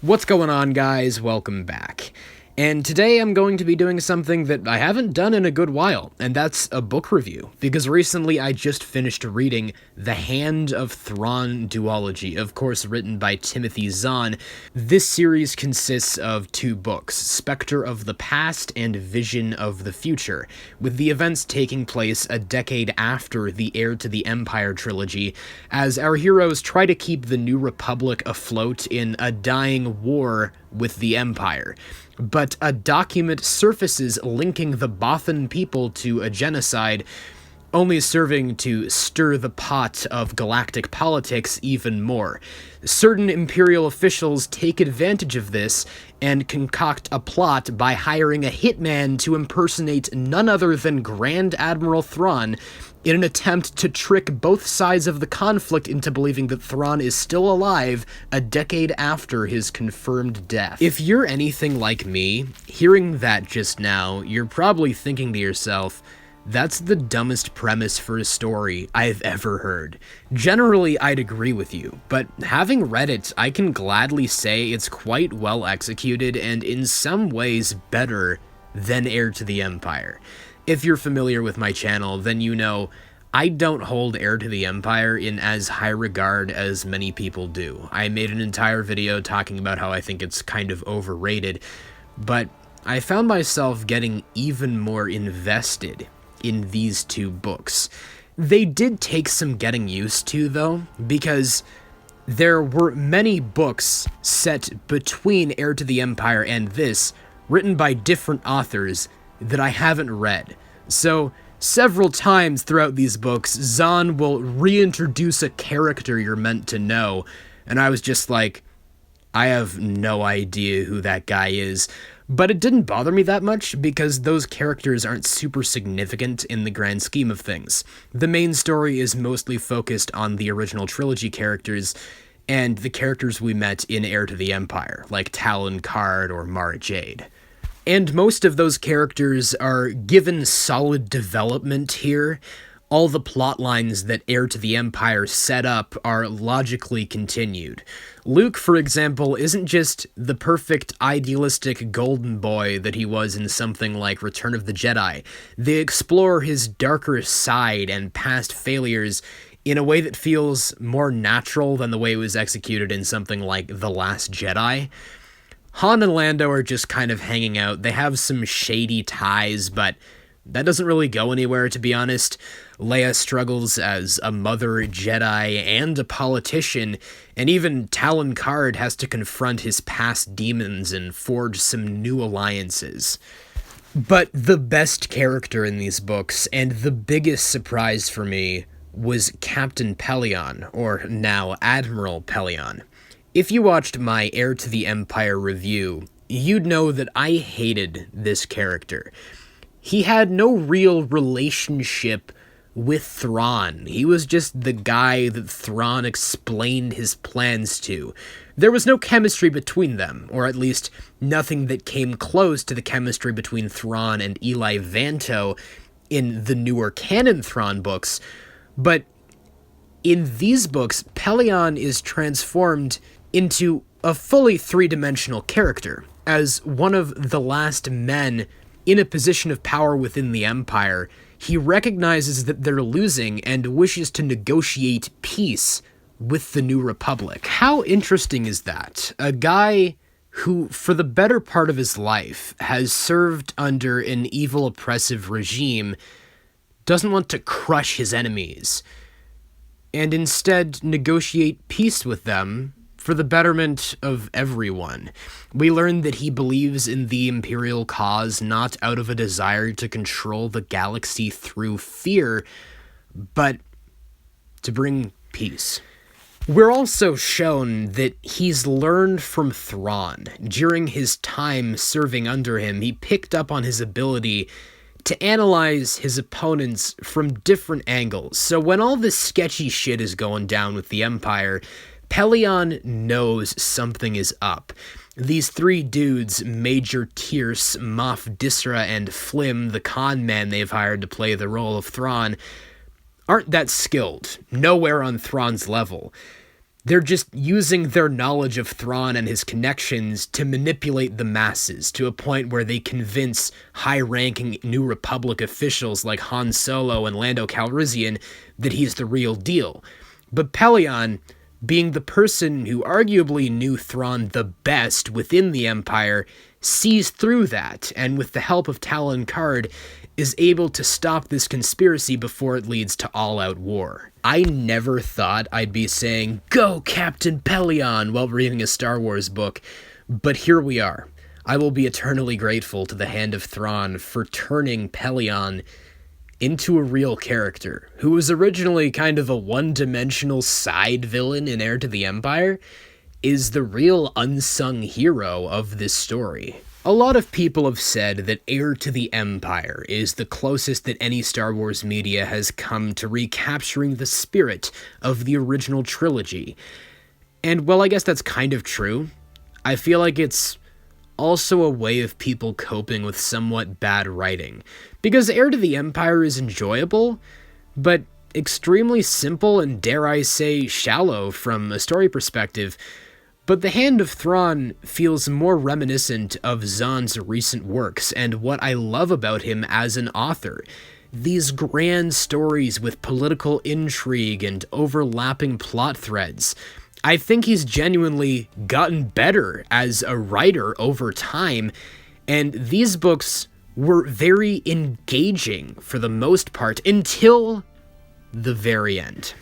What's going on, guys? Welcome back. And today I'm going to be doing something that I haven't done in a good while, and that's a book review, because recently I just finished reading the Hand of Thrawn Duology, of course written by Timothy Zahn. This series consists of two books, Spectre of the Past and Vision of the Future, with the events taking place a decade after the Heir to the Empire trilogy, as our heroes try to keep the New Republic afloat in a dying war with the Empire. But a document surfaces linking the Bothan people to a genocide, only serving to stir the pot of galactic politics even more. Certain Imperial officials take advantage of this and concoct a plot by hiring a hitman to impersonate none other than Grand Admiral Thrawn in an attempt to trick both sides of the conflict into believing that Thrawn is still alive a decade after his confirmed death. If you're anything like me, hearing that just now, you're probably thinking to yourself, that's the dumbest premise for a story I've ever heard. Generally, I'd agree with you, but having read it, I can gladly say it's quite well executed and in some ways better than Heir to the Empire. If you're familiar with my channel, then you know I don't hold Heir to the Empire in as high regard as many people do. I made an entire video talking about how I think it's kind of overrated, but I found myself getting even more invested in these two books. They did take some getting used to, though, because there were many books set between Heir to the Empire and this, written by different authors, that I haven't read. So, several times throughout these books, Zahn will reintroduce a character you're meant to know, and I was just like, I have no idea who that guy is. But it didn't bother me that much, because those characters aren't super significant in the grand scheme of things. The main story is mostly focused on the original trilogy characters, and the characters we met in Heir to the Empire, like Talon Karrde or Mara Jade. And most of those characters are given solid development here. All the plot lines that Heir to the Empire set up are logically continued. Luke, for example, isn't just the perfect idealistic golden boy that he was in something like Return of the Jedi. They explore his darker side and past failures in a way that feels more natural than the way it was executed in something like The Last Jedi. Han and Lando are just kind of hanging out. They have some shady ties, but that doesn't really go anywhere, to be honest. Leia struggles as a mother Jedi and a politician, and even Talon Karrde has to confront his past demons and forge some new alliances. But the best character in these books, and the biggest surprise for me, was Captain Pellaeon, or now Admiral Pellaeon. If you watched my Heir to the Empire review, you'd know that I hated this character. He had no real relationship with Thrawn. He was just the guy that Thrawn explained his plans to. There was no chemistry between them, or at least nothing that came close to the chemistry between Thrawn and Eli Vanto in the newer canon Thrawn books, but in these books, Pellaeon is transformed into a fully three-dimensional character. As one of the last men in a position of power within the Empire, he recognizes that they're losing and wishes to negotiate peace with the New Republic. How interesting is that? A guy who, for the better part of his life, has served under an evil, oppressive regime, doesn't want to crush his enemies, and instead negotiate peace with them for the betterment of everyone. We learn that he believes in the Imperial cause not out of a desire to control the galaxy through fear, but to bring peace. We're also shown that he's learned from Thrawn. During his time serving under him, he picked up on his ability to analyze his opponents from different angles. So when all this sketchy shit is going down with the Empire, Pellaeon knows something is up. These three dudes, Major Tierce, Moff Disra, and Flim, the con man they've hired to play the role of Thrawn, aren't that skilled, nowhere on Thrawn's level. They're just using their knowledge of Thrawn and his connections to manipulate the masses to a point where they convince high-ranking New Republic officials like Han Solo and Lando Calrissian that he's the real deal. But Pellaeon, being the person who arguably knew Thrawn the best within the Empire, sees through that, and with the help of Talon Karrde, is able to stop this conspiracy before it leads to all-out war. I never thought I'd be saying, "Go, Captain Pellaeon," while reading a Star Wars book, but here we are. I will be eternally grateful to the Hand of Thrawn for turning Pellaeon into a real character, who was originally kind of a one-dimensional side villain in Heir to the Empire, is the real unsung hero of this story. A lot of people have said that Heir to the Empire is the closest that any Star Wars media has come to recapturing the spirit of the original trilogy. And well, I guess that's kind of true. I feel like it's also a way of people coping with somewhat bad writing. Because Heir to the Empire is enjoyable, but extremely simple and, dare I say, shallow from a story perspective. But The Hand of Thrawn feels more reminiscent of Zahn's recent works and what I love about him as an author. These grand stories with political intrigue and overlapping plot threads. I think he's genuinely gotten better as a writer over time, and these books were very engaging for the most part until the very end.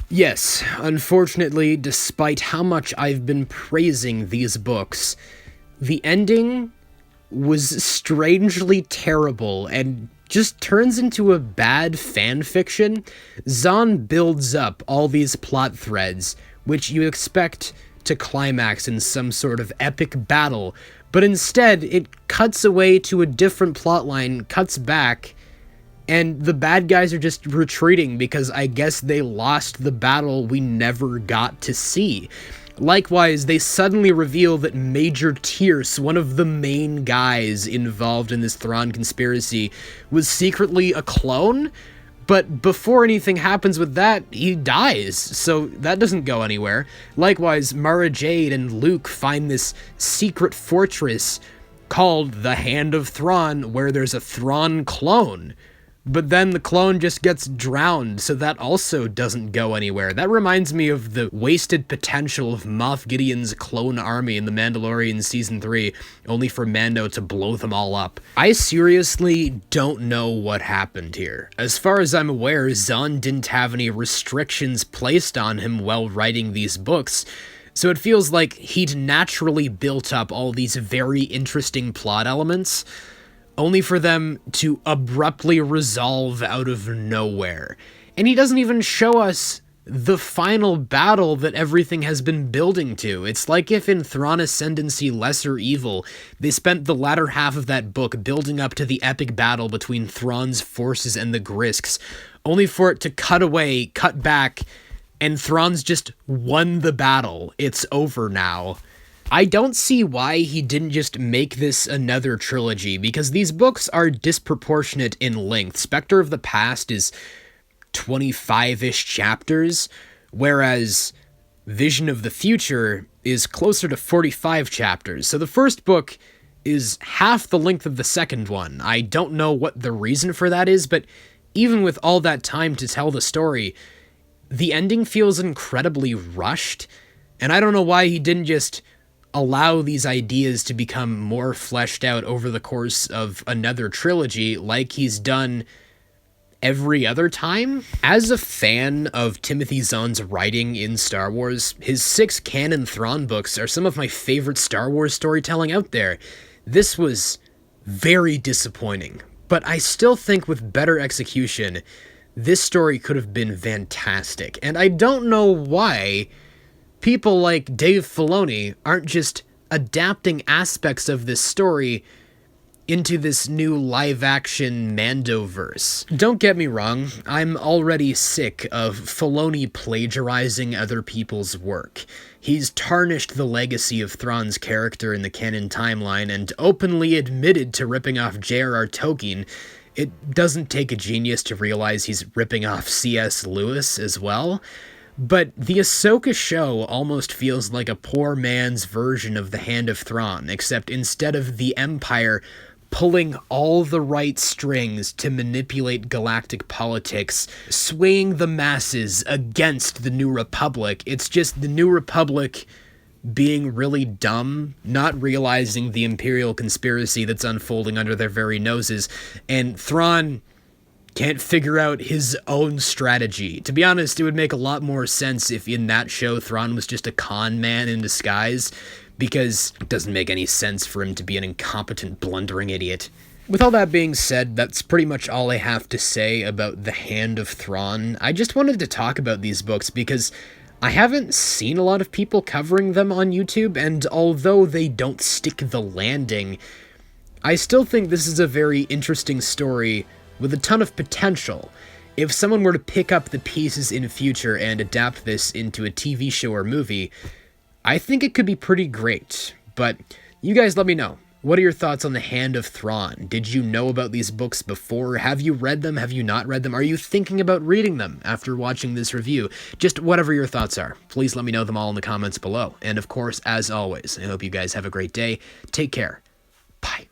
Yes, unfortunately, despite how much I've been praising these books, the ending was strangely terrible and just turns into a bad fan fiction. Zahn builds up all these plot threads, which you expect to climax in some sort of epic battle, but instead it cuts away to a different plotline, cuts back, and the bad guys are just retreating because I guess they lost the battle we never got to see. Likewise, they suddenly reveal that Major Tierce, one of the main guys involved in this Thrawn conspiracy, was secretly a clone, but before anything happens with that, he dies, so that doesn't go anywhere. Likewise, Mara Jade and Luke find this secret fortress called the Hand of Thrawn, where there's a Thrawn clone. But then the clone just gets drowned, so that also doesn't go anywhere. That reminds me of the wasted potential of Moff Gideon's clone army in The Mandalorian Season 3, only for Mando to blow them all up. I seriously don't know what happened here. As far as I'm aware, Zahn didn't have any restrictions placed on him while writing these books, so it feels like he'd naturally built up all these very interesting plot elements, only for them to abruptly resolve out of nowhere. And he doesn't even show us the final battle that everything has been building to. It's like if in Thrawn Ascendancy Lesser Evil, they spent the latter half of that book building up to the epic battle between Thrawn's forces and the Grisks, only for it to cut away, cut back, and Thrawn's just won the battle. It's over now. I don't see why he didn't just make this another trilogy, because these books are disproportionate in length. Spectre of the Past is 25-ish chapters, whereas Vision of the Future is closer to 45 chapters. So the first book is half the length of the second one. I don't know what the reason for that is, but even with all that time to tell the story, the ending feels incredibly rushed, and I don't know why he didn't just allow these ideas to become more fleshed out over the course of another trilogy like he's done every other time. As a fan of Timothy Zahn's writing in Star Wars, his 6 canon Thrawn books are some of my favorite Star Wars storytelling out there. This was very disappointing, but I still think with better execution, this story could have been fantastic, and I don't know why people like Dave Filoni aren't just adapting aspects of this story into this new live-action Mandoverse. Don't get me wrong, I'm already sick of Filoni plagiarizing other people's work. He's tarnished the legacy of Thrawn's character in the canon timeline and openly admitted to ripping off J.R.R. Tolkien. It doesn't take a genius to realize he's ripping off C.S. Lewis as well. But the Ahsoka show almost feels like a poor man's version of the Hand of Thrawn, except instead of the Empire pulling all the right strings to manipulate galactic politics, swaying the masses against the New Republic, it's just the New Republic being really dumb, not realizing the Imperial conspiracy that's unfolding under their very noses, and Thrawn can't figure out his own strategy. To be honest, it would make a lot more sense if in that show Thrawn was just a con man in disguise, because it doesn't make any sense for him to be an incompetent, blundering idiot. With all that being said, that's pretty much all I have to say about The Hand of Thrawn. I just wanted to talk about these books because I haven't seen a lot of people covering them on YouTube, and although they don't stick the landing, I still think this is a very interesting story with a ton of potential. If someone were to pick up the pieces in future and adapt this into a TV show or movie, I think it could be pretty great. But you guys let me know. What are your thoughts on The Hand of Thrawn? Did you know about these books before? Have you read them? Have you not read them? Are you thinking about reading them after watching this review? Just whatever your thoughts are. Please let me know them all in the comments below. And of course, as always, I hope you guys have a great day. Take care. Bye.